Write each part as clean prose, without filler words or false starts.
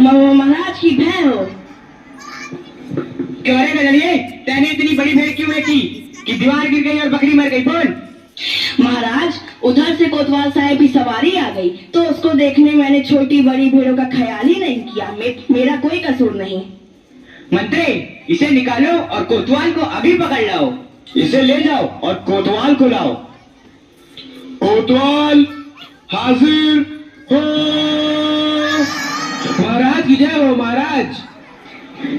महाराज की भेड़ हो। क्यों रे गजलिए, तैने इतनी बड़ी भेड़ क्यों बेची कि दीवार गिर गई और बकरी मर गई? बोल। महाराज, उधर से कोतवाल साहब की सवारी आ गई तो उसको देखने मैंने छोटी बड़ी भेड़ों का ख्याल ही नहीं किया। मेरा कोई कसूर नहीं। मंत्री, इसे निकालो और कोतवाल को अभी पकड़ लाओ। इसे ले जाओ और कोतवाल को लाओ। कोतवाल हाजिर हो। महाराज की जय हो। महाराज,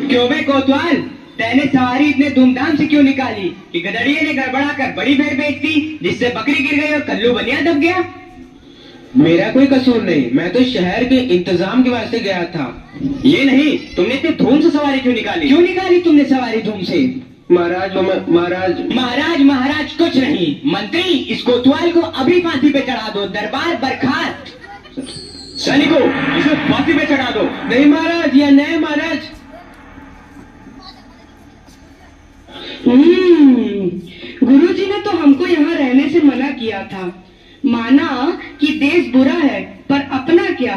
क्यों बे कोतवाल, तैने सवारी इतने धूमधाम से क्यों निकाली कि गदड़िए ने गड़बड़ा कर बड़ी भेड़ बेच दी, जिससे बकरी गिर गई और कल्लू बनिया दब गया? मेरा कोई कसूर नहीं, मैं तो शहर के इंतजाम के वास्ते गया था। ये नहीं, तुमने इतने धूम से सवारी क्यों निकाली? क्यों निकाली तुमने सवारी धूम से? महाराज महाराज कुछ नहीं। मंत्री, इस कोतवाल को अभी फांसी पे चढ़ा दो। दरबार बर्खास्त। सैनिकों, इसे फांसी पे चढ़ा दो। नहीं महाराज, या नहीं महाराज। गुरुजी ने तो हमको यहाँ रहने से मना किया था। माना कि देश बुरा है, पर अपना क्या,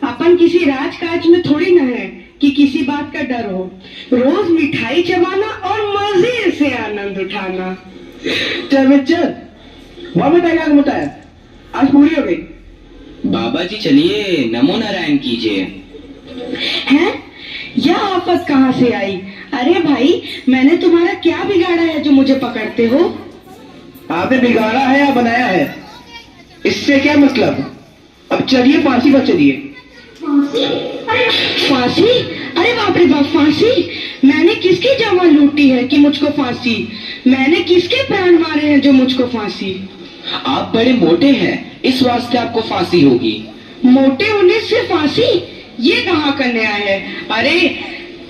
अपन किसी राजकाज में थोड़ी न है कि किसी बात का डर हो। रोज मिठाई चबाना और मजे से आनंद उठाना। चल वहां मोटा है, आज पूरी हो गई। बाबा जी चलिए, नमो नारायण कीजिए। हैं? यह आफत कहाँ से आई? अरे भाई, मैंने तुम्हारा क्या बिगाड़ा है जो मुझे पकड़ते हो? आपने बिगाड़ा है या बनाया है, इससे क्या मतलब। अब चलिए, फांसी पर चलिए। फांसी? अरे बाप रे बाप, फांसी? मैंने किसकी जान लूटी है कि मुझको फांसी? मैंने किसके प्राण मारे हैं जो मुझको फांसी? आप बड़े मोटे हैं, इस वास्ते आपको फांसी होगी। मोटे होने से फांसी? ये कहाँ का न्याय है? अरे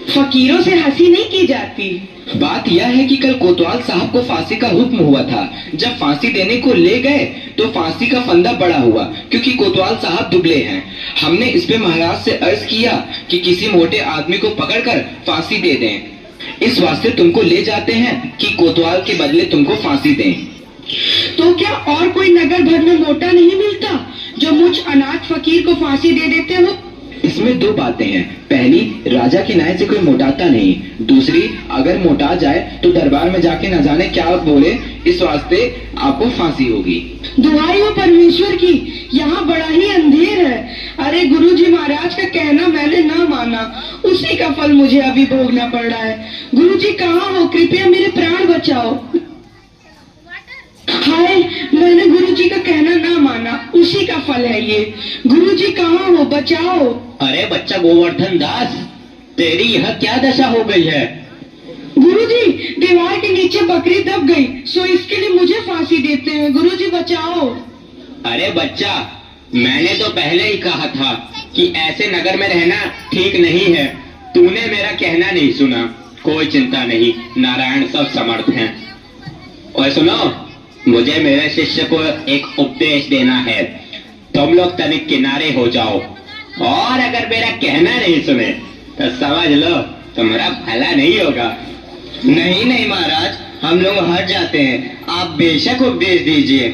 फकीरों से हंसी नहीं की जाती। बात यह है कि कल कोतवाल साहब को फांसी का हुक्म हुआ था। जब फांसी देने को ले गए तो फांसी का फंदा बड़ा हुआ, क्योंकि कोतवाल साहब दुबले हैं। हमने इस पे महाराज से अर्ज किया कि किसी मोटे आदमी को पकड़कर फांसी दे दें। इस वास्ते तुमको ले जाते हैं कि कोतवाल के बदले तुमको फांसी दें। तो क्या और कोई नगर भर में मोटा नहीं मिलता जो मुझ अनाथ फकीर को फांसी दे देते हो? इसमें दो बातें हैं। पहली, राजा के न्याय से कोई मोटाता नहीं। दूसरी, अगर मोटा जाए तो दरबार में जाके न जाने क्या बोले, इस वास्ते आपको फांसी होगी। दुहाई हो परमेश्वर की, यहाँ बड़ा ही अंधेर है। अरे गुरुजी महाराज का कहना मैंने ना माना, उसी का फल मुझे अभी भोगना पड़ रहा है। गुरुजी कहाँ हो? कृपया मेरे प्राण बचाओ। हाय, मैंने गुरुजी का कहना ना माना, उसी का फल है ये। गुरुजी कहाँ हो? बचाओ। अरे बच्चा गोवर्धन दास, तेरी यह क्या दशा हो गई है? गुरुजी, दीवार के नीचे बकरी दब गई, सो इसके लिए मुझे फांसी देते हैं। गुरुजी बचाओ। अरे बच्चा, मैंने तो पहले ही कहा था कि ऐसे नगर में रहना ठीक नहीं है। तूने मेरा कहना नहीं सुना। कोई चिंता नहीं, नारायण सब समर्थ हैं। और सुनो, मुझे मेरे शिष्य को एक उपदेश देना है। तुम लोग तनिक किनारे हो जाओ, और अगर मेरा कहना नहीं सुने तो समझ लो तुम्हारा भला नहीं होगा। नहीं महाराज, हम लोग हट जाते हैं, आप बेशक उपदेश दीजिए।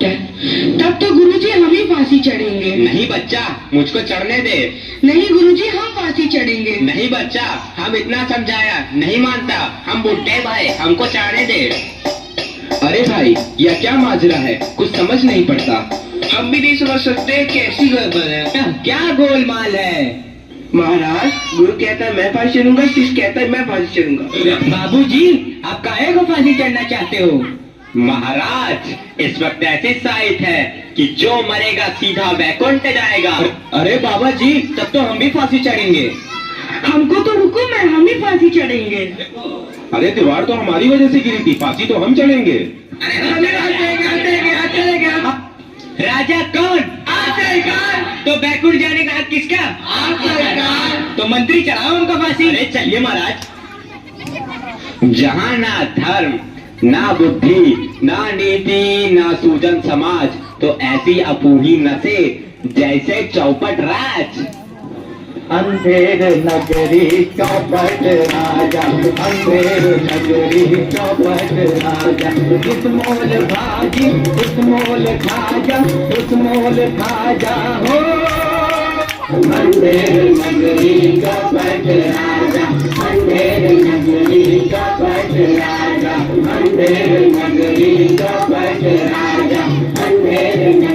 तब तो गुरुजी हम ही फांसी चढ़ेंगे। नहीं बच्चा, मुझको चढ़ने दे। नहीं गुरुजी, हम फांसी चढ़ेंगे। नहीं बच्चा, हम इतना समझाया, नहीं मानता। हम बुढ़े भाई, हमको चढ़ने दे। अरे भाई, यह क्या माजरा है? कुछ समझ नहीं पड़ता। हम भी नहीं समझ सकते कैसी गड़बड़ है। क्या गोलमाल है? महाराज, गुरु कहता है मैं फांसी चढ़ूंगा, शिष्य कहता है मैं फांसी चढ़ूंगा। बाबूजी, आप काहे को फांसी चढ़ना चाहते हो? महाराज, इस वक्त ऐसी साइट है कि जो मरेगा सीधा वैकुंठ जाएगा। अरे बाबा जी, तब तो हम भी फांसी चढ़ेंगे। हमको तो हुक्म है, हम ही फांसी चढ़ेंगे। अरे दीवार तो हमारी वजह से गिरी थी, फांसी तो हम चढ़ेंगे। राजा कौन? तो बैकुंठ जाने का हक किसका? तो मंत्री चढ़ाओ उनका फांसी। अरे चलिए महाराज। जहाँ ना धर्म, ना बुद्धि, ना नीति, ना सूजन समाज, तो ऐसी अपूही नसे जैसे चौपट राज। अंधेर नगरी चौपट राजा, अंधेर नगरी चौपट राजा। इस मोल भाजी, इस मोल खाजा, इस मोल खाजा हो। अंधेर नगरी चौपट राजा, अंधेर नगरी चौपट राजा, अंधेर नगरी चौपट राजा, अंधेर